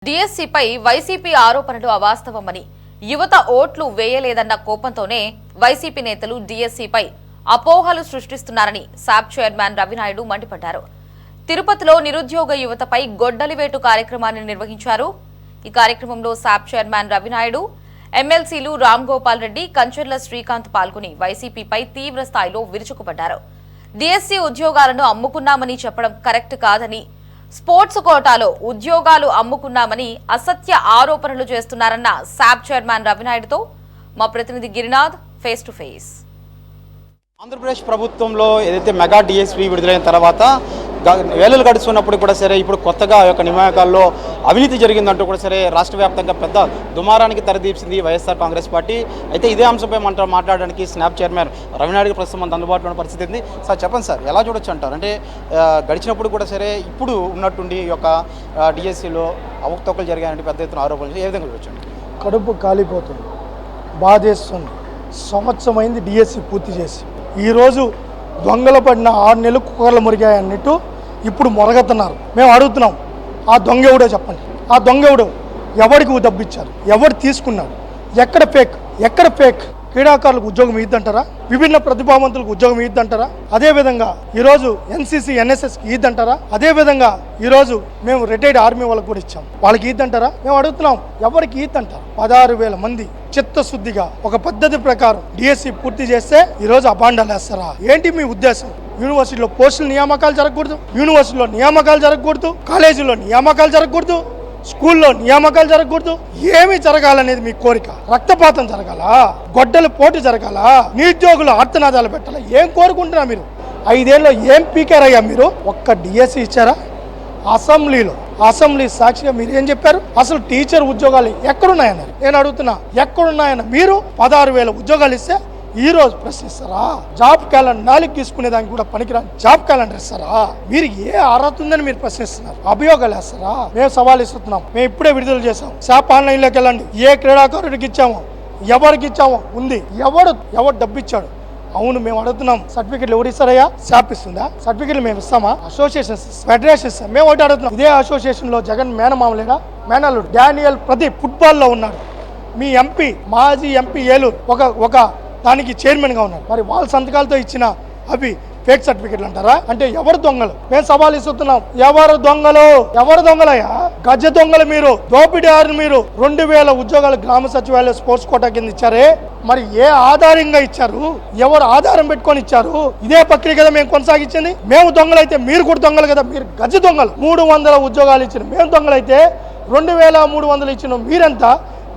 డిఎస్సీపై YCP ఆరోపణలు అవాస్తవమని యువత ఓట్లు వేయలేదన్న కోపంతోనే వైసీపీ నేతలు డిఎస్సీపై అపోహలు సృష్టిస్తున్నారని సాప్ చైర్మన్ రవినాయుడు మండిపడ్డారు. తిరుపతిలో నిరుద్యోగ యువతపై గొడ్డలివేటు కార్యక్రమాన్ని నిర్వహించారు. ఈ కార్యక్రమంలో సాప్ చైర్మన్ రవినాయుడు, ఎమ్మెల్సీలు రామ్ గోపాల్ రెడ్డి, కంచర్ల శ్రీకాంత్ పాల్గొని వైసీపీపై తీవ్ర స్థాయిలో విరుచుకుపడ్డారు. డిఎస్సీ ఉద్యోగాలను అమ్ముకున్నామని చెప్పడం కరెక్ట్ కాదని, స్పోర్ట్స్ కోటాలో ఉద్యోగాలు అమ్ముకున్నామని అసత్య ఆరోపణలు చేస్తున్నారన్న సాప్ చైర్మన్ రవినాయుడుతో మా ప్రతినిధి Girinath face to face. Andhra Pradesh ప్రభుత్వంలో ఏదైతే మెగా డిఎస్పీ విడుదలైన తర్వాత వేళలు గడుస్తున్నప్పుడు కూడా సరే, ఇప్పుడు కొత్తగా యొక్క నియామకాల్లో అవినీతి జరిగిందంటూ కూడా సరే రాష్ట్ర వ్యాప్తంగా పెద్ద దుమారానికి తెరదీసింది వైఎస్ఆర్ కాంగ్రెస్ పార్టీ. అయితే ఇదే అంశంపై మాట్లాడడానికి స్నాప్ చైర్మన్ రవినాయుడు ప్రస్తుతం మన అందుబాటులో ఉన్న పరిస్థితి ఉంది. సార్ చెప్పండి సార్, ఎలా చూడొచ్చు అంటారు? అంటే గడిచినప్పుడు కూడా సరే ఇప్పుడు ఉన్నట్టుండి ఈ యొక్క డిఎస్సీలో అవకతవకలు జరిగాయంటే పెద్ద ఎత్తున ఆరోపణలు ఏ విధంగా చూడొచ్చు? కడుపు కాలిపోతుంది, బాధేస్తుంది. సంవత్సరమైంది డిఎస్సీ పూర్తి చేసి, ఈరోజు దొంగలు పడిన 6 నెలలు కుక్కర్లు మురిగాయన్నట్టు ఇప్పుడు మొరగతున్నారు. మేము అడుగుతున్నాం, ఆ దొంగ ఎవడో చెప్పండి. ఆ దొంగ ఎవడో, ఎవరికి డబ్బిచ్చారు, ఎవడు తీసుకున్నాడు, ఎక్కడ ఫేక్? క్రీడాకారులకు ఉద్యోగం ఇద్దంటారా? విభిన్న ప్రతిభావంతులకు ఉద్యోగం ఇద్దంటారా? అదేవిధంగా ఈరోజు ఎన్సీసీ ఎన్ఎస్ఎస్కి ఇద్దంటారా? అదేవిధంగా ఈరోజు మేము రిటైర్డ్ ఆర్మీ వాళ్ళకి కూడా ఇచ్చాం, వాళ్ళకి ఇద్దంటారా? మేము అడుగుతున్నాం, ఎవరికి ఇద్దంటారు? 16,000 మంది చిత్తశుద్ధిగా ఒక పద్ధతి ప్రకారం డిఎస్సీ పూర్తి చేస్తే ఈరోజు అబాండాలు వేస్తారా? ఏంటి మీ ఉద్దేశం? యూనివర్సిటీలో పోస్టుల నియామకాలు జరగకూడదు, యూనివర్సిటీలో నియామకాలు జరగకూడదు, కాలేజీలో నియామకాలు జరగకూడదు, స్కూల్లో నియామకాలు జరగకూడదు. ఏమి జరగాలనేది మీ కోరిక? రక్తపాతం జరగాల, గొడ్డల పోటు జరగాల, నిరుద్యోగులు ఆర్తనాదాలు పెట్టాలా? ఏం కోరుకుంటున్నా మీరు? 5 ఏళ్ళలో ఏం పీకారయ్యా మీరు? ఒక్క డిఎస్సీ ఇచ్చారా? అసెంబ్లీ సాక్షిగా మీరు ఏం చెప్పారు? అసలు టీచర్ ఉద్యోగాలు ఎక్కడున్నాయన్నారు. నేను అడుగుతున్నా, ఎక్కడున్నాయన్న మీరు 16,000 ఉద్యోగాలు ఇస్తే ఈ రోజు ప్రశ్నిస్తారా? జాబ్ క్యాలెండర్ 4 తీసుకునే దానికి కూడా పనికిరాని జాబ్ క్యాలెండర్ ఇస్తారా? మీరు ఏ అర్హత ఉందని మీరు ప్రశ్నిస్తున్నారు? అభియోగాలు వేస్తారా? మేము సవాల్ ఇస్తున్నాం. మేము ఇప్పుడే విడుదల చేసాం. శాప్ ఆన్లైన్లోకి వెళ్ళండి. ఏ క్రీడాకారుడికి ఇచ్చామో, ఎవరికి ఇచ్చామో ఉంది. ఎవడు డబ్బు ఇచ్చాడు? అవును, మేము అడుగుతున్నాం. సర్టిఫికెట్లు ఎవరు ఇస్తారయ్యా? శాప్ ఇస్తుందా? సర్టిఫికెట్లు మేము ఇస్తామా? అసోసియేషన్స్, ఫెడరేషన్స్ మేము ఒకటి అడుగుతున్నాం. ఇదే అసోసియేషన్ లో జగన్ మేనమామలేడా? మేనల్లుడు డానియల్ ప్రదీప్ ఫుట్బాల్లో ఉన్నాడు. మీ ఎంపీ, మాజీ ఎంపీ ఏలూరు ఒక దానికి చైర్మన్గా ఉన్నారు. మరి వాళ్ళ సంతకాలతో ఇచ్చిన అవి ఫేక్ సర్టిఫికెట్లు అంటారా? అంటే ఎవరు దొంగలు? మేము సవాల్ ఇస్తున్నాం. ఎవరు దొంగలయ్యా? గజ దొంగలు మీరు, దోపిడీదారులు మీరు. 2,000 ఉద్యోగాలు గ్రామ సచివాలయ స్పోర్ట్స్ కోటా కింద ఇచ్చారే, మరి ఏ ఆధారంగా ఇచ్చారు? ఎవరు ఆధారం పెట్టుకొని ఇచ్చారు? ఇదే ప్రక్రియ కదా మేము కొనసాగించింది. మేము దొంగలైతే మీరు కూడా దొంగలు కదా. మీరు గజ దొంగలు. 300 ఉద్యోగాలు ఇచ్చిన మేము దొంగలైతే 2,300 ఇచ్చిన మీరెంత?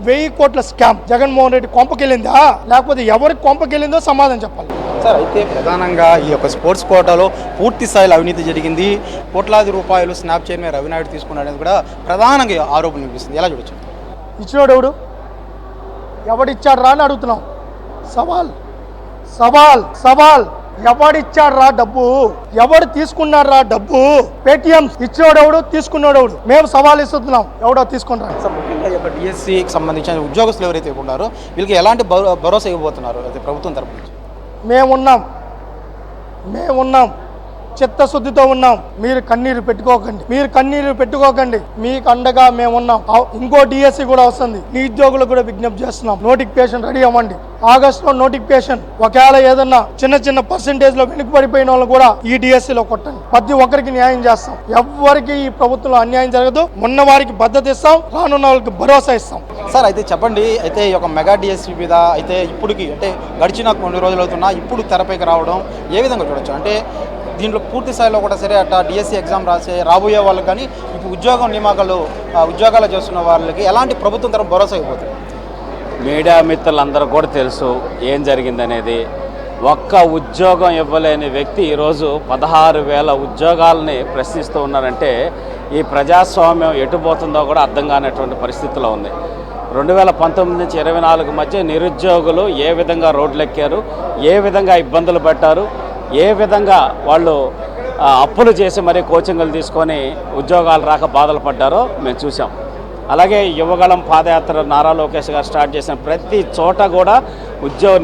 1000 కోట్ల స్కామ్ జగన్మోహన్ రెడ్డి కొంపకెళ్ళిందా, లేకపోతే ఎవరికి కొంపకెళ్ళిందో సమాధానం చెప్పాలి సార్. అయితే ప్రధానంగా ఈ యొక్క స్పోర్ట్స్ కోటాలో పూర్తి స్థాయిలో అవినీతి జరిగింది, కోట్లాది రూపాయలు స్నాప్ చైర్మన్ రవినాయుడు తీసుకున్నాడని కూడా ప్రధానంగా ఆరోపణ వినిపిస్తుంది. ఎలా చూడొచ్చు? ఇచ్చినోడు ఎవడు? ఎవడిచ్చాడు రా అని అడుగుతున్నాం. సవాల్ ఎవడిచ్చాడు రా డబ్బు? ఎవడు తీసుకున్నాడు రా డబ్బు? పేటిఎం ఇచ్చినోడెవడు, తీసుకున్నాడెవడు? మేము సవాల్ ఇస్తున్నాం, ఎవడో తీసుకుంటారు. డిఎస్సీకి సంబంధించిన ఉద్యోగస్తులు ఎవరైతే ఉన్నారో వీళ్ళకి ఎలాంటి భరోసా ఇవ్వబోతున్నారు అయితే ప్రభుత్వం తరపు నుంచి? మేమున్నాం, చిత్తశుద్ధితో ఉన్నాం. మీరు కన్నీరు పెట్టుకోకండి. మీకు అండగా మేమున్నాం. ఇంకో డిఎస్సీ కూడా వస్తుంది. నిరుద్యోగులకు కూడా విజ్ఞప్తి చేస్తున్నాం, నోటిఫికేషన్ రెడీ అవ్వండి. ఆగస్టులో నోటిఫికేషన్. ఒకవేళ ఏదన్నా చిన్న పర్సెంటేజ్ లో వెనుకబడిపోయిన వాళ్ళు కూడా ఈ డిఎస్సీలో కొట్టండి. ప్రతి ఒక్కరికి న్యాయం చేస్తాం. ఎవరికి ఈ ప్రభుత్వంలో అన్యాయం జరగదు. ఉన్న వారికి భద్రత ఇస్తాం, రానున్న వాళ్ళకి భరోసా ఇస్తాం. సార్ అయితే చెప్పండి, అయితే ఈ యొక్క మెగా డిఎస్సీ మీద అయితే ఇప్పటికి అంటే గడిచిన కొన్ని రోజులు అవుతున్నా ఇప్పుడు తెరపైకి రావడం ఏ విధంగా చూడొచ్చు? అంటే దీంట్లో పూర్తి స్థాయిలో కూడా సరే అట్లా డిఎస్సీ ఎగ్జామ్ రాబోయే వాళ్ళకి కానీ ఇప్పుడు ఉద్యోగాలు చేస్తున్న వాళ్ళకి ఎలాంటి ప్రభుత్వం తరఫున భరోసా ఇవ్వబోతుంది? మీడియా మిత్రులందరూ కూడా తెలుసు ఏం జరిగిందనేది. ఒక్క ఉద్యోగం ఇవ్వలేని వ్యక్తి ఈరోజు 16,000 ఉద్యోగాలని ప్రశ్నిస్తూ ఉన్నారంటే ఈ ప్రజాస్వామ్యం ఎటుపోతుందో కూడా అర్థం కానటువంటి పరిస్థితిలో ఉంది. 2019 నుంచి 24 మధ్య నిరుద్యోగులు ఏ విధంగా రోడ్లెక్కారు, ఏ విధంగా ఇబ్బందులు పడ్డారు, ఏ విధంగా వాళ్ళు అప్పులు చేసి మరీ కోచింగ్లు తీసుకొని ఉద్యోగాలు రాక బాధలు పడ్డారో మేము చూసాం. అలాగే యువగళం పాదయాత్ర నారా లోకేష్ గారు స్టార్ట్ చేసిన ప్రతి చోట కూడా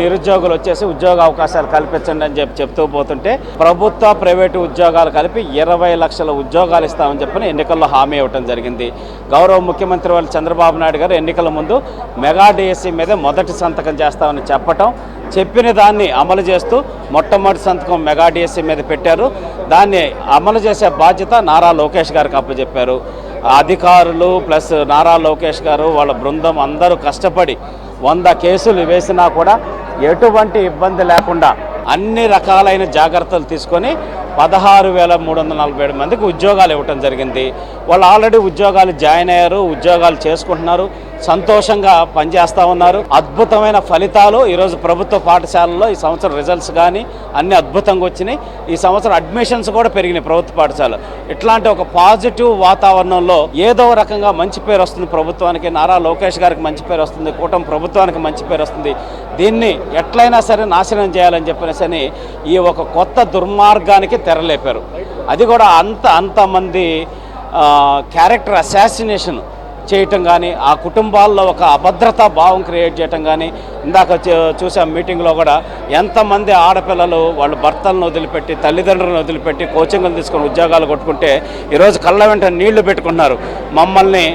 నిరుద్యోగులు వచ్చేసి ఉద్యోగ అవకాశాలు కల్పించండి అని చెప్తూ పోతుంటే ప్రభుత్వ ప్రైవేటు ఉద్యోగాలు కలిపి 20 లక్షల ఉద్యోగాలు ఇస్తామని చెప్పని ఎన్నికల్లో హామీ ఇవ్వడం జరిగింది. గౌరవ ముఖ్యమంత్రి వాళ్ళు చంద్రబాబు నాయుడు గారు ఎన్నికల ముందు మెగా డిఎస్సి మీద మొదటి సంతకం చేస్తామని చెప్పిన దాన్ని అమలు చేస్తూ మొట్టమొదటి సంతకం మెగా డిఎస్సి మీద పెట్టారు. దాన్ని అమలు చేసే బాధ్యత నారా లోకేష్ గారికి అప్పచెప్పారు. అధికారులు ప్లస్ నారా లోకేష్ గారు వాళ్ళ బృందం అందరూ కష్టపడి 100 కేసులు వేసినా కూడా ఎటువంటి ఇబ్బంది లేకుండా అన్ని రకాలైన జాగ్రత్తలు తీసుకొని 16,347 మందికి ఉద్యోగాలు ఇవ్వటం జరిగింది. వాళ్ళు ఆల్రెడీ ఉద్యోగాలు జాయిన్ అయ్యారు, ఉద్యోగాలు చేసుకుంటున్నారు, సంతోషంగా పనిచేస్తూ ఉన్నారు. అద్భుతమైన ఫలితాలు ఈరోజు ప్రభుత్వ పాఠశాలల్లో ఈ సంవత్సరం రిజల్ట్స్ కానీ అన్ని అద్భుతంగా వచ్చినాయి. ఈ సంవత్సరం అడ్మిషన్స్ కూడా పెరిగినాయి ప్రభుత్వ పాఠశాల. ఇట్లాంటి ఒక పాజిటివ్ వాతావరణంలో ఏదో రకంగా మంచి పేరు వస్తుంది ప్రభుత్వానికి, నారా లోకేష్ గారికి మంచి పేరు వస్తుంది, కూటమి ప్రభుత్వానికి మంచి పేరు వస్తుంది. దీన్ని ఎట్లయినా సరే నాశనం చేయాలని చెప్పినసని ఈ ఒక కొత్త దుర్మార్గానికి తెరలేపారు. అది కూడా అంతమంది క్యారెక్టర్ అసాసినేషన్ చేయటం కానీ, ఆ కుటుంబాల్లో ఒక అభద్రతా భావం క్రియేట్ చేయటం కానీ, ఇందాక చూసాం మీటింగ్లో కూడా ఎంతమంది ఆడపిల్లలు వాళ్ళ భర్తలను వదిలిపెట్టి తల్లిదండ్రులను వదిలిపెట్టి కోచింగ్లు తీసుకొని ఉద్యోగాలు కొట్టుకుంటే ఈరోజు కళ్ళ వెంట నీళ్లు పెట్టుకున్నారు. మమ్మల్ని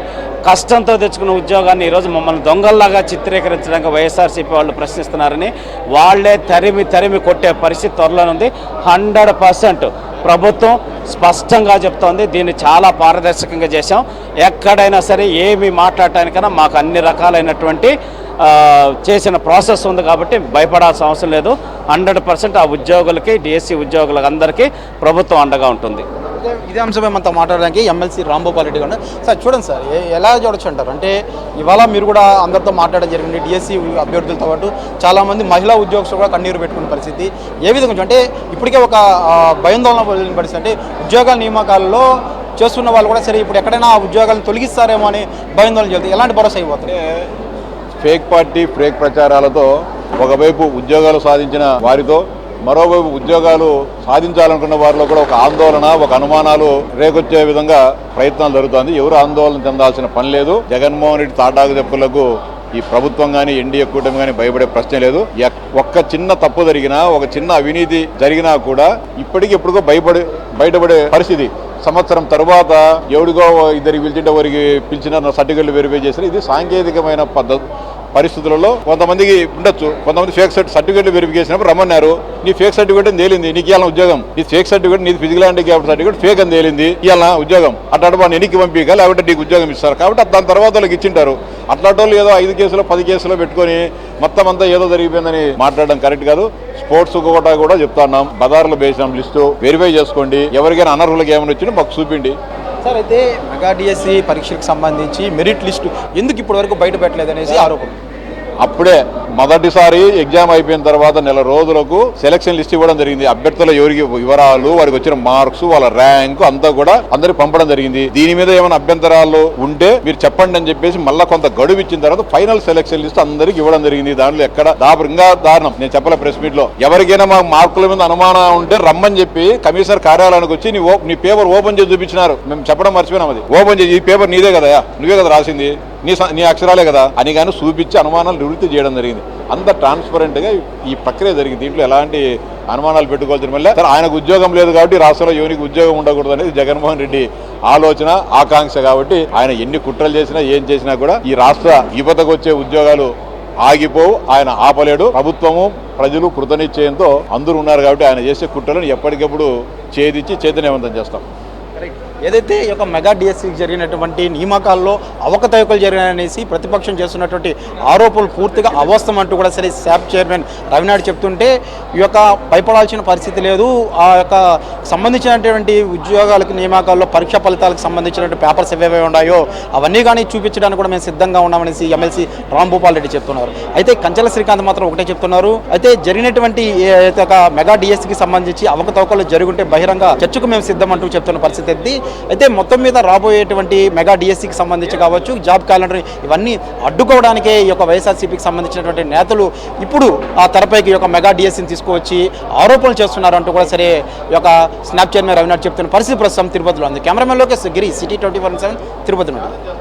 కష్టంతో తెచ్చుకున్న ఉద్యోగాన్ని ఈరోజు మమ్మల్ని దొంగల్లాగా చిత్రీకరించడానికి వైఎస్ఆర్సీపీ వాళ్ళు ప్రశ్నిస్తున్నారని వాళ్ళే తరిమి కొట్టే పరిస్థితి త్వరలోనుంది. 100% ప్రభుత్వం స్పష్టంగా చెప్తోంది. దీన్ని చాలా పారదర్శకంగా చేశాం. ఎక్కడైనా సరే ఏమి మాట్లాడటానికైనా మాకు అన్ని రకాలైనటువంటి చేసిన ప్రాసెస్ ఉంది కాబట్టి భయపడాల్సిన అవసరం లేదు. 100% ఆ ఉద్యోగులకి, డిఎస్సి ఉద్యోగులకు అందరికీ ప్రభుత్వం అండగా ఉంటుంది. ఇదే అంశమే మనతో మాట్లాడడానికి ఎమ్మెల్సీ రాంభూపాల్ రెడ్డి గారు. సార్ చూడండి సార్, ఎలా చూడొచ్చు అంటారు అంటే ఇవాళ మీరు కూడా అందరితో మాట్లాడడం జరిగింది. డిఎస్సి అభ్యర్థులతో పాటు చాలామంది మహిళా ఉద్యోగస్తులు కూడా కన్నీరు పెట్టుకున్న పరిస్థితి ఏ విధంగా అంటే ఇప్పటికే ఒక భయాందోళన వదిలిన పరిస్థితి. అంటే ఉద్యోగాల నియామకాల్లో చేస్తున్న వాళ్ళు కూడా సరే ఇప్పుడు ఎక్కడైనా ఆ ఉద్యోగాలను తొలగిస్తారేమో అని భయాందోళన చెందుతుంది. ఎలాంటి భరోసా ఇవ్వబోతుంది? ఫేక్ పార్టీ ఫేక్ ప్రచారాలతో ఒకవైపు ఉద్యోగాలు సాధించిన వారితో మరోవైపు ఉద్యోగాలు సాధించాలనుకున్న వారిలో కూడా ఒక ఆందోళన, ఒక అనుమానాలు రేకొచ్చే విధంగా ప్రయత్నాలు జరుగుతుంది. ఎవరు ఆందోళన చెందాల్సిన పని లేదు. జగన్మోహన్ రెడ్డి తాటాకు చెప్పులకు ఈ ప్రభుత్వం కానీ ఎన్డీఏ కూటమి కానీ భయపడే ప్రశ్నే లేదు. ఒక్క చిన్న తప్పు జరిగినా, ఒక చిన్న అవినీతి జరిగినా కూడా ఇప్పటికిప్పుడుకో బయటపడే పరిస్థితి. సంవత్సరం తర్వాత ఎవడిగో ఇద్దరికి పిలిచింటే వారికి పిలిచిన సర్టిఫికెట్లు వెరిఫై చేసిన ఇది సాంకేతికమైన పరిస్థితులలో కొంతమందికి ఉండొచ్చు. కొంతమంది ఫేక్ సర్టిఫికెట్లు వెరిఫికేషన్ రమ్మన్నారు. నీ ఫేక్ సర్టిఫికేట్ అని తేలింది, నీకు ఇవ్వాలని ఉద్యోగం. నీ ఫేక్ సర్టిఫికేట్, నీది ఫిజికల్ హ్యాండిక్యాప్ సర్టిఫికేట్ ఫేక్ అని తేలింది, ఇవ్వాలన్నా ఉద్యోగం. అట్లాంటి వాడిని ఎన్నికి పంపిక లేకపోతే నీకు ఉద్యోగం ఇస్తారు. కాబట్టి దాని తర్వాత వాళ్ళకి ఇచ్చింటారు. అట్లాంటి వాళ్ళు ఏదో 5 కేసులో 10 కేసులో పెట్టుకొని మొత్తం అంతా ఏదో జరిగిపోయిందని మాట్లాడడం కరెక్ట్ కాదు. స్పోర్ట్స్ కూడా చెప్తున్నాం, బజార్లో వేసినాం లిస్టు, వెరిఫై చేసుకోండి. ఎవరికైనా అనర్హులకు ఏమైనా వచ్చినా మాకు చూపిండి. సార్ అయితే మెగా డిఎస్సి పరీక్షలకు సంబంధించి మెరిట్ లిస్టు ఎందుకు ఇప్పటి వరకు బయట పెట్టలేదు అనేసి ఆరోపణ. అప్పుడే మొదటిసారి ఎగ్జామ్ అయిపోయిన తర్వాత నెల రోజులకు సెలక్షన్ లిస్ట్ ఇవ్వడం జరిగింది. అభ్యర్థుల ఎవరికి వివరాలు, వారికి వచ్చిన మార్క్స్, వాళ్ళ ర్యాంకు అంతా కూడా అందరికి పంపడం జరిగింది. దీని మీద ఏమైనా అభ్యంతరాలు ఉంటే మీరు చెప్పండి అని చెప్పేసి మళ్ళీ కొంత గడువు ఇచ్చిన తర్వాత ఫైనల్ సెలక్షన్ లిస్ట్ అందరికి ఇవ్వడం జరిగింది. దాంట్లో ఎక్కడ ఇంకా దారుణం నేను చెప్పలే. ప్రెస్ మీట్ లో ఎవరికైనా మా మార్కుల మీద అనుమానం ఉంటే రమ్మని చెప్పి కమిషనర్ కార్యాలయానికి వచ్చి నీ పేపర్ ఓపెన్ చేసి చూపించినారు. మేము చెప్పడం మర్చిపోయినాం. అది ఓపెన్ చేసి ఈ పేపర్ నీదే కదా, నువ్వే కదా రాసింది, నీ అక్షరాలే కదా అని కానీ చూపించి అనుమానాలు నివృత్తి చేయడం జరిగింది. అంత ట్రాన్స్పరెంట్ గా ఈ ప్రక్రియ జరిగింది. దీంట్లో ఎలాంటి అనుమానాలు పెట్టుకోవాల్సిన మళ్ళీ ఆయనకు ఉద్యోగం లేదు కాబట్టి రాష్ట్రంలో ఎవరికి ఉద్యోగం ఉండకూడదు అనేది జగన్మోహన్ రెడ్డి ఆలోచన, ఆకాంక్ష. కాబట్టి ఆయన ఎన్ని కుట్రలు చేసినా ఏం చేసినా కూడా ఈ రాష్ట్ర యువతకు వచ్చే ఉద్యోగాలు ఆగిపోవు. ఆయన ఆపలేడు. ప్రభుత్వము, ప్రజలు కృతనిశ్చయంతో అందరూ ఉన్నారు కాబట్టి ఆయన చేసే కుట్రలను ఎప్పటికప్పుడు ఛేదించి చైతన్యవంతం చేస్తాం. ఏదైతే ఈ యొక్క మెగా డిఎస్సికి జరిగినటువంటి నియామకాల్లో అవకతవకలు జరిగాయనేసి ప్రతిపక్షం చేస్తున్నటువంటి ఆరోపణలు పూర్తిగా అవాస్తవం అంటూ కూడా సరే శాప్ చైర్మన్ రవినాయుడు చెప్తుంటే ఈ యొక్క భయపడాల్సిన పరిస్థితి లేదు. ఆ యొక్క సంబంధించినటువంటి ఉద్యోగాలకు నియామకాల్లో పరీక్షా ఫలితాలకు సంబంధించినటువంటి పేపర్స్ ఏవేవి ఉన్నాయో అవన్నీ కానీ చూపించడానికి కూడా మేము సిద్ధంగా ఉన్నామనేసి ఎమ్మెల్సీ రాంభూపాల్ రెడ్డి చెప్తున్నారు. అయితే కంచెల శ్రీకాంత్ మాత్రం ఒకటే చెప్తున్నారు. అయితే జరిగినటువంటి మెగా డిఎస్సికి సంబంధించి అవకతవకలు జరుగుంటే బహిరంగ చర్చకు మేము సిద్ధం అంటూ చెప్తున్న పరిస్థితి. అయితే మొత్తం మీద రాబోయేటువంటి మెగా డిఎస్సికి సంబంధించి కావచ్చు, జాబ్ క్యాలెండర్ ఇవన్నీ అడ్డుకోవడానికే ఈ యొక్క వైఎస్ఆర్సీపీకి సంబంధించినటువంటి నేతలు ఇప్పుడు ఆ తెరపైకి ఈ యొక్క మెగా డిఎస్సిని తీసుకువచ్చి ఆరోపణలు చేస్తున్నారు అంటూ కూడా సరే ఈ యొక్క స్నాప్ చైర్మన్ రవినాయుడు చెప్తున్న పరిస్థితి ప్రస్తుతం తిరుపతిలో ఉంది. కెమెరామెన్ లోకేష్ గిరి, సిటీ 24/7 తిరుపతి నుండి.